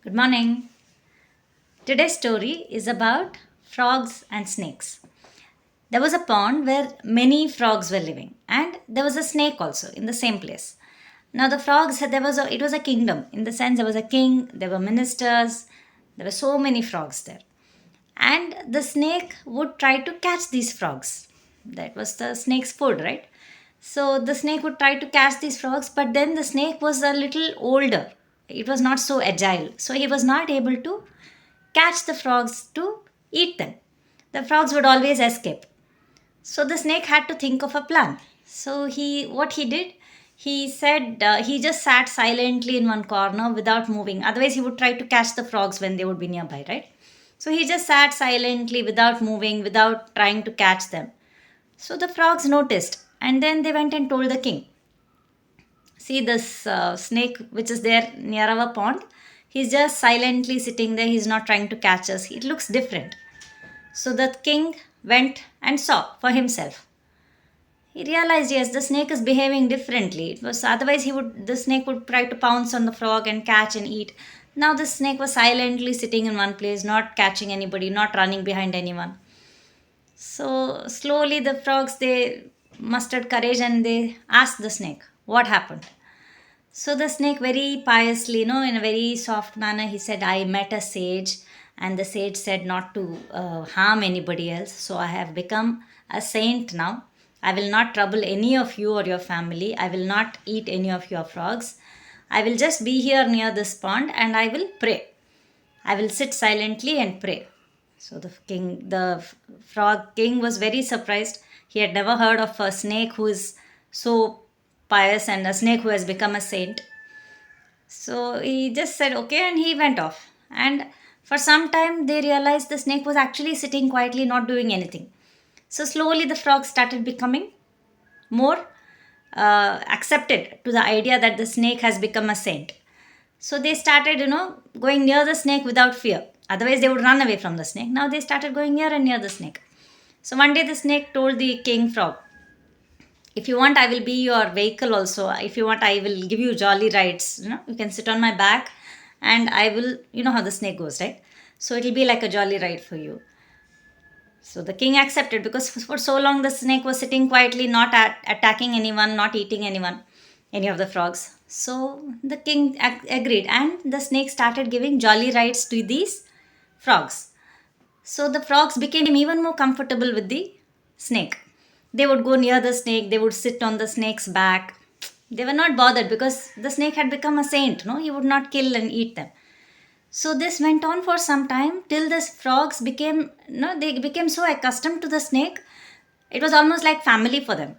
Good morning. Today's story is about frogs and snakes. There was a pond where many frogs were living, and there was a snake also in the same place. Now the frogs it was a kingdom in the sense there was a king, there were ministers, there were so many frogs there. And the snake would try to catch these frogs. That was the snake's food, right? So the snake would try to catch these frogs, but then the snake was a little older. It was not so agile. So he was not able to catch the frogs to eat them. The frogs would always escape. So the snake had to think of a plan. So what he did, he said he just sat silently in one corner without moving. Otherwise, he would try to catch the frogs when they would be nearby, right? So he just sat silently without moving, without trying to catch them. So the frogs noticed, and then they went and told the king. See this snake which is there near our pond. He's just silently sitting there. He's not trying to catch us. It looks different. So the king went and saw for himself. He realized yes, the snake is behaving differently. It was otherwise the snake would try to pounce on the frog and catch and eat. Now the snake was silently sitting in one place, not catching anybody, not running behind anyone. So slowly the frogs they mustered courage and they asked the snake what happened. So the snake very piously, in a very soft manner, he said, I met a sage, and the sage said not to harm anybody else. So I have become a saint now. I will not trouble any of you or your family. I will not eat any of your frogs. I will just be here near this pond and I will pray. I will sit silently and pray. So frog king was very surprised. He had never heard of a snake who is so pious and a snake who has become a saint. So he just said okay and he went off. And for some time they realized the snake was actually sitting quietly, not doing anything. So slowly the frog started becoming more accepted to the idea that the snake has become a saint. So they started, going near the snake without fear. Otherwise, they would run away from the snake. Now they started going near and near the snake. So one day the snake told the king frog, if you want, I will be your vehicle also. If you want, I will give you jolly rides. You can sit on my back and I will, you know how the snake goes, right? So it will be like a jolly ride for you. So the king accepted because for so long the snake was sitting quietly, not attacking anyone, not eating anyone, any of the frogs. So the king agreed, and the snake started giving jolly rides to these frogs. So the frogs became even more comfortable with the snake. They would go near the snake, they would sit on the snake's back. They were not bothered because the snake had become a saint, no? He would not kill and eat them. So this went on for some time till the frogs became, they became so accustomed to the snake. It was almost like family for them.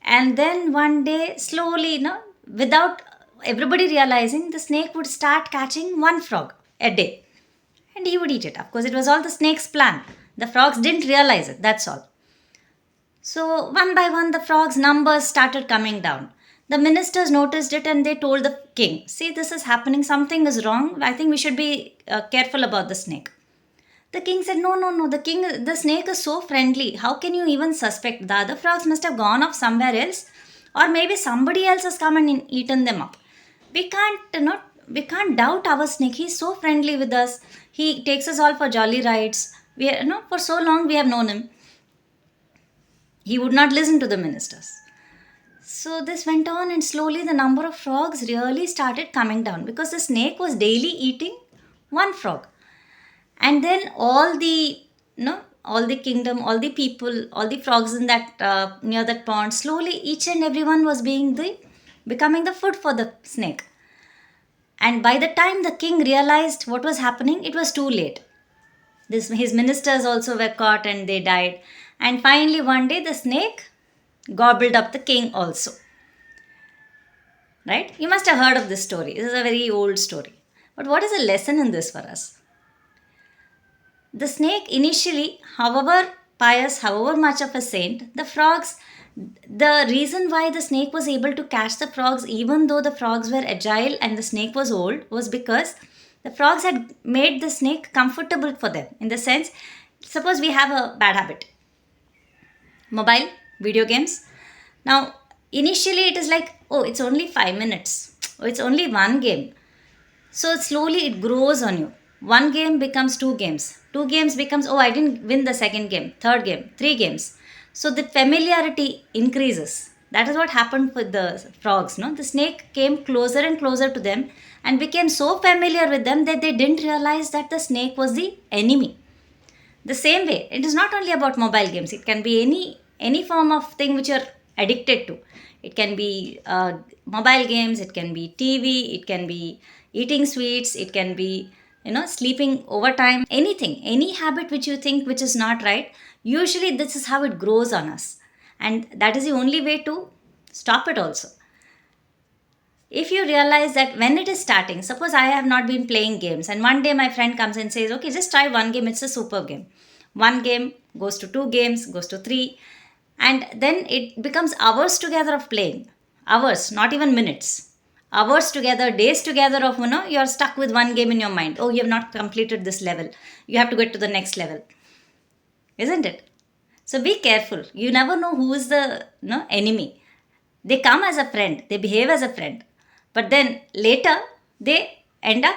And then one day, slowly, without everybody realizing, the snake would start catching one frog a day. And he would eat it. Of course, it was all the snake's plan. The frogs didn't realize it, that's all. So one by one, the frogs' numbers started coming down. The ministers noticed it and they told the king, see, this is happening, something is wrong. I think we should be careful about the snake. The king said, no, no, no, the snake is so friendly. How can you even suspect? The other frogs must have gone off somewhere else, or maybe somebody else has come and eaten them up. We can't, we can't doubt our snake. He's so friendly with us. He takes us all for jolly rides. For so long we have known him. He would not listen to the ministers. So this went on, and slowly the number of frogs really started coming down because the snake was daily eating one frog. And then all the kingdom, all the people, all the frogs in that near that pond, slowly each and everyone was becoming the food for the snake. And by the time the king realized what was happening, it was too late. His ministers also were caught and they died. And finally, one day, the snake gobbled up the king also. Right? You must have heard of this story. This is a very old story. But what is the lesson in this for us? The snake initially, however pious, however much of a saint, the reason why the snake was able to catch the frogs, even though the frogs were agile and the snake was old, was because the frogs had made the snake comfortable for them. In the sense, suppose we have a bad habit, mobile, video games. Now, initially it is like, oh, it's only 5 minutes. Oh, it's only one game. So slowly it grows on you. One game becomes two games, two games becomes, oh, I didn't win the second game, third game, three games. So the familiarity increases. That is what happened with the frogs, no? The snake came closer and closer to them and became so familiar with them that they didn't realize that the snake was the enemy. The same way, it is not only about mobile games, it can be any form of thing which you're addicted to. It can be mobile games, it can be TV, it can be eating sweets, it can be, sleeping overtime, anything, any habit which you think which is not right. Usually this is how it grows on us, and that is the only way to stop it also. If you realize that when it is starting, suppose I have not been playing games and one day my friend comes and says, okay, just try one game, it's a super game. One game goes to two games, goes to three, and then it becomes hours together of playing. Hours, not even minutes. Hours together, days together of, you're stuck with one game in your mind. Oh, you have not completed this level. You have to get to the next level. Isn't it? So be careful. You never know who is the enemy. They come as a friend, they behave as a friend, but then later they end up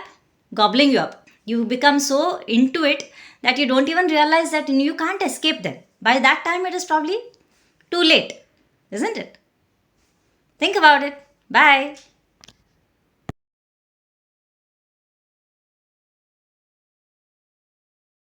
gobbling you up. You become so into it that you don't even realize that you can't escape them. By that time, it is probably too late, isn't it? Think about it. Bye.